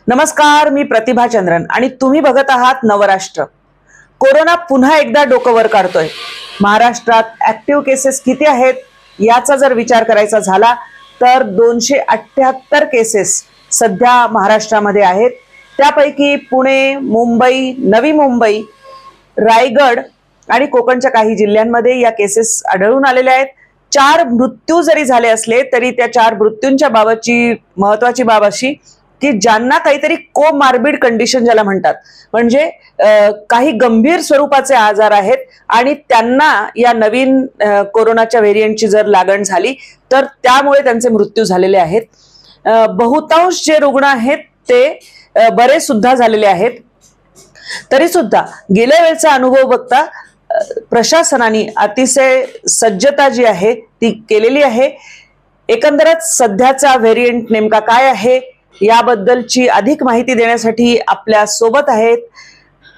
नमस्कार, मी प्रतिभा चंद्रन आणि तुम्ही बघत आहात नवराष्ट्र। कोरोना पुन्हा एकदा डोकं वर काढतोय। महाराष्ट्रात ऍक्टिव्ह केसेस किती आहेत याचा जर विचार करायचा झाला तर 278 केसेस सध्या महाराष्ट्रामध्ये आहेत। त्यापैकी पुणे, मुंबई, नवी मुंबई, रायगड आणि कोकणच्या काही जिल्ह्यांमध्ये या केसेस आढळून आलेल्या आहेत। 4 मृत्यू जरी झाले असले तरी त्या 4 मृत्यूंच्या बाबतची महत्त्वाची बाब अशी की ज्यांना काहीतरी कोमार्बिड कंडिशन ज्याला म्हणतात, म्हणजे काही गंभीर स्वरूपाचे आजार आहेत आणि त्यांना या नवीन कोरोनाच्या व्हेरिएंटची जर लागण झाली तर त्यामुळे त्यांचे मृत्यू झालेले आहेत। बहुतांश जे रुग्ण आहेत ते बरे सुद्धा झालेले आहेत। तरी सुद्धा गेल्या वेळचा अनुभव बघता प्रशासनाने अतिशय सज्जता जी आहे ती केलेली आहे। एकंदरच सध्याचा व्हेरिएंट नेमका काय आहे याबद्दलची अधिक माहिती देण्यासाठी आपल्या सोबत आहेत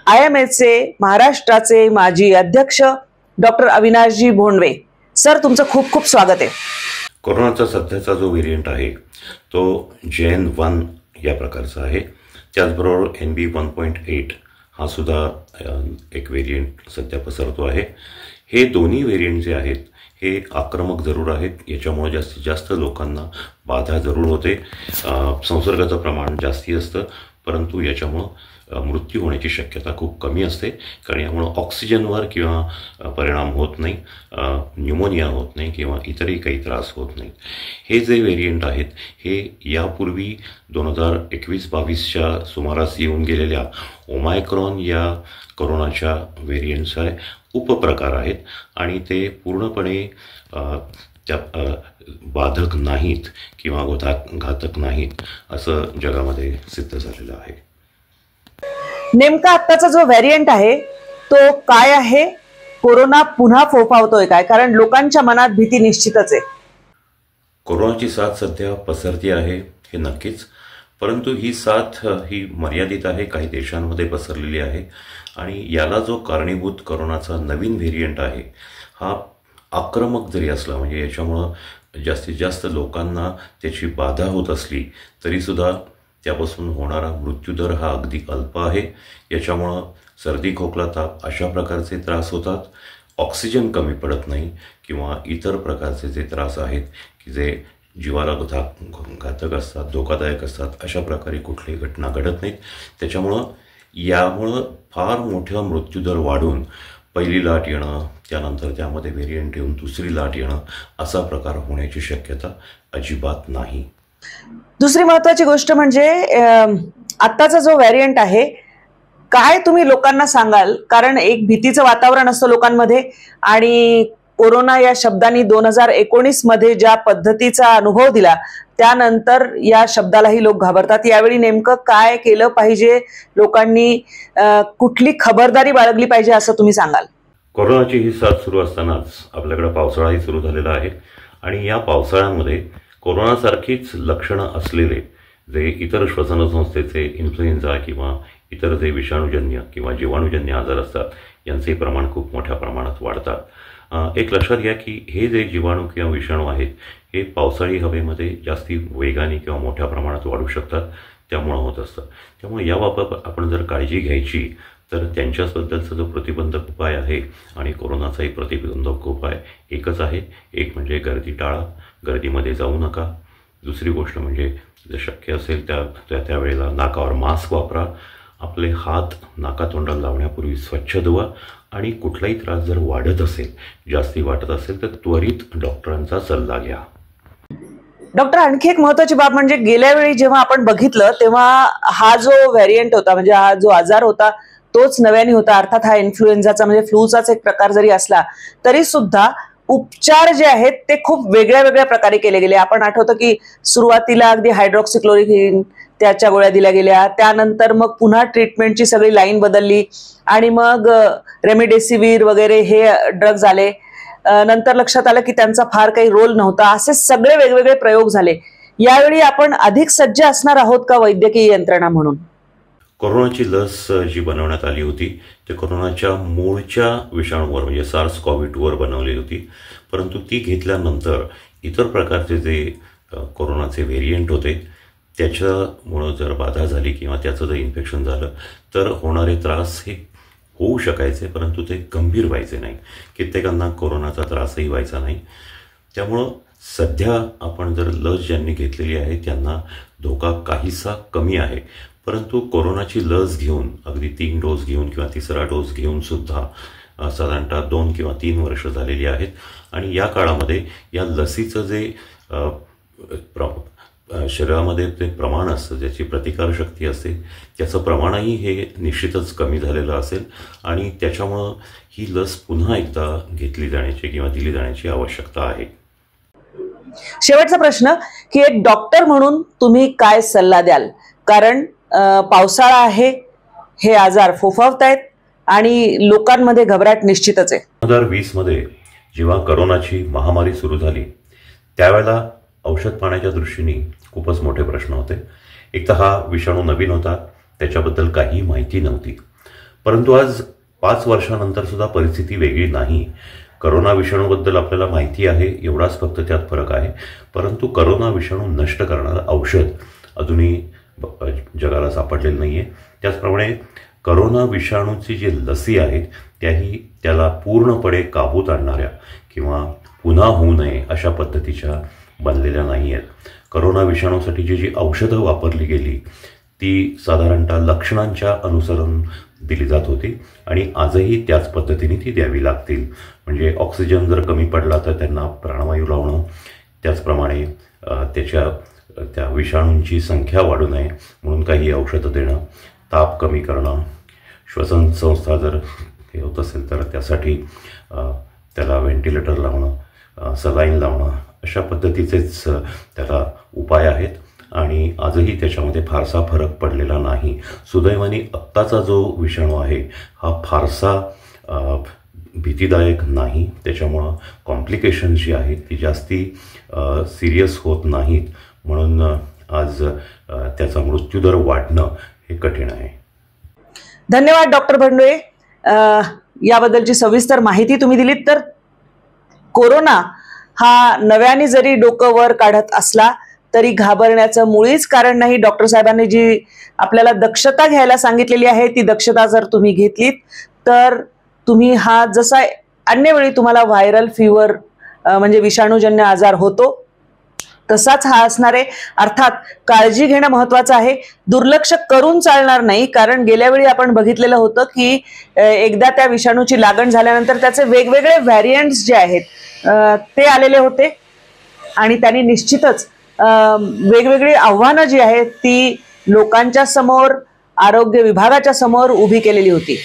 IMAचे महाराष्ट्राचे माजी अध्यक्ष डॉक्टर अविनाशजी भोंडवे। सर, तुमचं खूप खूप स्वागत आहे। कोरोनाचा सध्याचा जो व्हेरिएंट आहे तो JN.1 या प्रकारचा आहे। त्याचबरोबर NB.1.8 हा सुद्धा एक व्हेरिएंट सध्या पसरतो आहे। हे दोन्ही व्हेरिएंट जे आहेत हे आक्रमक जरूर आहेत। याच्यामुळे जास्तीत जास्त लोकांना बाधा जरूर होते, संसर्गाचं प्रमाण जास्ती असतं, परंतु याच्यामुळं मृत्यू होण्याची शक्यता खूप कमी असते, कारण यामुळं ऑक्सिजनवर किंवा परिणाम होत नाही, न्यूमोनिया होत नाही किंवा इतरही काही त्रास होत नाही। हे जे व्हेरिएंट आहेत हे यापूर्वी 2021-22च्या सुमारास येऊन गेलेल्या ओमायक्रॉन या कोरोनाच्या व्हेरिएंटचा उपप्रकार आहेत आणि ते पूर्णपणे त्या बाधक नाहीत किंवा घातक नाहीत असं जगामध्ये सिद्ध झालेलं आहे। नेमका आत्ताचा जो व्हेरिएंट आहे तो काय आहे? कोरोना पुन्हा फोफावतोय काय? कारण लोकांच्या मनात भीती निश्चितच आहे। कोरोनाची साथ सध्या पसरती आहे हे नक्कीच, परंतु ही साथ ही मर्यादित आहे, काही देशांमध्ये पसरलेली आहे आणि याला जो कारणीभूत कोरोनाचा नवीन व्हेरिएंट आहे हा आक्रमक जरी असला, म्हणजे याच्यामुळं जास्तीत जास्त लोकांना त्याची बाधा होत असली तरीसुद्धा त्यापासून होणारा मृत्यूदर हा अगदी अल्प आहे। याच्यामुळं सर्दी, खोकला, ताप अशा प्रकारचे त्रास होतात, ऑक्सिजन कमी पडत नाही किंवा इतर प्रकारचे जे त्रास आहेत की जे जीवाला घातक असतात, धोकादायक असतात, अशा प्रकारे कुठलीही घटना घडत नाहीत। त्याच्यामुळं यामुळं फार मोठा मृत्यूदर वाढून पहिली लाट येणं, त्यानंतर त्यामध्ये व्हेरिएंट येऊन दुसरी लाट येणं असा प्रकार होण्याची शक्यता अजिबात नाही। दुसरी महत्त्वाची गोष्ट म्हणजे आत्ताचा जो व्हेरिएंट आहे काय तुम्ही लोकांना सांगाल? कारण एक भीतीचं वातावरण असतं लोकांमध्ये आणि कोरोना या शब्दांनी 2019 मध्ये ज्या पद्धतीचा अनुभव दिला त्यानंतर या शब्दालाही लोक घाबरतात। यावेळी नेमकं काय केलं पाहिजे? लोकांनी कुठली खबरदारी बाळगली पाहिजे असं तुम्ही सांगाल? कोरोनाची ही साथ सुरू असतानाच आपल्याकडे पावसाळाही सुरू झालेला आहे आणि या पावसाळ्यामध्ये कोरोनासारखीच लक्षणं असलेले जे इतर श्वसनसंस्थेचे इन्फ्लुएन्झा किंवा इतर जे विषाणूजन्य किंवा जीवाणूजन्य आजार असतात यांचे प्रमाण खूप मोठ्या प्रमाणात वाढतात। एक लक्षात घ्या की हे जे जीवाणू किंवा विषाणू आहेत हे पावसाळी हवेमध्ये जास्ती वेगाने किंवा मोठ्या प्रमाणात वाढू शकतात, त्यामुळं होत असतं। त्यामुळे याबाबत आपण जर काळजी घ्यायची तर त्यांच्याबद्दलचा जो प्रतिबंधक उपाय आहे आणि कोरोनाचाही प्रतिबंधक उपाय एकच आहे, एक म्हणजे गर्दी टाळा, गर्दीमध्ये जाऊ नका। दुसरी गोष्ट म्हणजे जर शक्य असेल त्यावेळेला नाकावर मास्क वापरा, आपले हात नाकातोंडाला लावण्यापूर्वी स्वच्छ धुवा आणि कुठलाही त्रास जर वाढत असेल, जास्ती वाटत असेल तर त्वरित डॉक्टरांचा सल्ला घ्या। डॉक्टर, आणखी एक महत्त्वाची बाब म्हणजे गेल्या वेळी जेव्हा आपण बघितलं तेव्हा हा जो व्हेरिएंट होता म्हणजे हा जो आजार होता तोच नव्याने होता, अर्थात हा इन्फ्लुएन्झाचा म्हणजे फ्लूचाच एक प्रकार जरी असला तरी सुद्धा उपचार जे आहेत ते खूप वेगळ्या वेगळ्या प्रकारे केले गेले। आपण आठवतं की सुरुवातीला अगदी हायड्रॉक्सिक्लोरोक्विन त्याच्या गोळ्या दिल्या गेल्या, त्यानंतर मग पुन्हा ट्रीटमेंटची सगळी लाईन बदलली आणि मग रेमडेसिवीर वगैरे हे ड्रग्ज आले। नंतर लक्षात आलं की त्यांचा फार काही रोल नव्हता। असे सगळे वेगवेगळे प्रयोग झाले। यावेळी आपण अधिक सज्ज असणार आहोत का वैद्यकीय यंत्रणा म्हणून? कोरोनाची लस जी बनवण्यात आली होती ते कोरोनाच्या मूळच्या विषाणूवर म्हणजे SARS-CoV-2 बनवली होती, परंतु ती घेतल्यानंतर इतर प्रकारचे जे कोरोनाचे व्हेरिएंट होते त्याच्यामुळं जर बाधा झाली किंवा त्याचं जर इन्फेक्शन झालं तर होणारे त्रास हे होऊ शकायचे, परंतु ते गंभीर व्हायचे नाही. कित्येकांना कोरोनाचा त्रासही व्हायचा नाही. त्यामुळं सध्या आपण जर लस ज्यांनी घेतलेली आहे त्यांना धोका काहीसा कमी आहे. परंतु कोरोनाची लस घेऊन अगदी 3 डोस घेऊन किंवा 3रा डोस घेऊन सुद्धा साधारणतः 2 किंवा 3 वर्ष झालेली आहेत. आणि या काळामध्ये या लसीचं जे शरीरामध्ये ते प्रमाण असतं, ज्याची प्रतिकारशक्ती असते, त्याचं प्रमाणही हे निश्चितच कमी झालेलं असेल आणि त्याच्यामुळं ही लस पुन्हा एकदा घेतली जाण्याची किंवा दिली जाण्याची आवश्यकता आहे. शेवटचा प्रश्न की एक डॉक्टर म्हणून तुम्ही काय सल्ला द्याल? कारण पावसाळा आहे, हे आजार फोफावत आहेत आणि लोकांमध्ये घबराट निश्चितच आहे. 2020 मध्ये जेव्हा कोरोनाची महामारी सुरू झाली त्यावेळेला औषध पाण्याच्या दृष्टीने खूपच मोठे प्रश्न होते. एक तर हा विषाणू नवीन होता, त्याच्याबद्दल काही माहिती नव्हती. परंतु आज 5 वर्षानंतर सुद्धा परिस्थिती वेगळी नाही. करोना विषाणूबद्दल आपल्याला माहिती आहे, एवढाच फक्त त्यात फरक आहे. परंतु करोना विषाणू नष्ट करणारं औषध अजूनही जगाला सापडलेलं नाही आहे. त्याचप्रमाणे करोना विषाणूची जी लसी आहेत त्याला पूर्णपणे काबूत आणणाऱ्या किंवा पुन्हा होऊ नये अशा पद्धतीच्या बनलेल्या नाही आहेत. करोना विषाणूसाठी जी औषधं वापरली गेली ती साधारणतः लक्षणांच्या अनुसरून दिली जात होती आणि आजही त्याच पद्धतीने ती द्यावी लागतील. म्हणजे ऑक्सिजन जर कमी पडला तर त्यांना प्राणवायू लावणं, त्याचप्रमाणे त्या विषाणूंची संख्या वाढू नये म्हणून काही औषधं देणं, ताप कमी करणं, श्वसन संस्था जर हे होत असेल तर त्यासाठी त्याला व्हेंटिलेटर लावणं, सलाईन लावणं, अशा पद्धतीचेच त्याला उपाय आहेत आणि आजही त्याच्यामध्ये फारसा फरक पडलेला नाही. सुदैवाने आत्ताचा जो विषाणू आहे हा फारसा भीतीदायक नाही. त्याच्यामुळं कॉम्प्लिकेशन जी आहेत ती जास्ती सिरियस होत नाहीत, म्हणून आज त्याचा मृत्यूदर वाढणं हे कठीण आहे. धन्यवाद डॉक्टर भंडोळे, याबद्दलची सविस्तर माहिती तुम्ही दिलीत. तर कोरोना हा नव्याने जरी डोकं वर काढत असला तरी घाबरण्याचं मुळीच कारण नाही. डॉक्टर साहेबांनी जी आपल्याला दक्षता घ्यायला सांगितलेली आहे ती दक्षता जर तुम्ही घेतलीत तर तुम्ही हा जसा अन्य वेळी तुम्हाला व्हायरल फीवर म्हणजे विषाणूजन्य आजार होतो तसाच हा असणार आहे. अर्थात काळजी घेणं महत्वाचं आहे, दुर्लक्ष करून चालणार नाही. कारण गेल्या वेळी आपण बघितलेलं होतं की एकदा त्या विषाणूची लागण झाल्यानंतर त्याचे वेगवेगळे व्हॅरियंट्स जे आहेत ते आलेले होते आणि त्यांनी निश्चितच वेगवेगळी आव्हानं जी आहेत ती लोकांच्या समोर, आरोग्य विभागाच्या समोर उभी केलेली होती.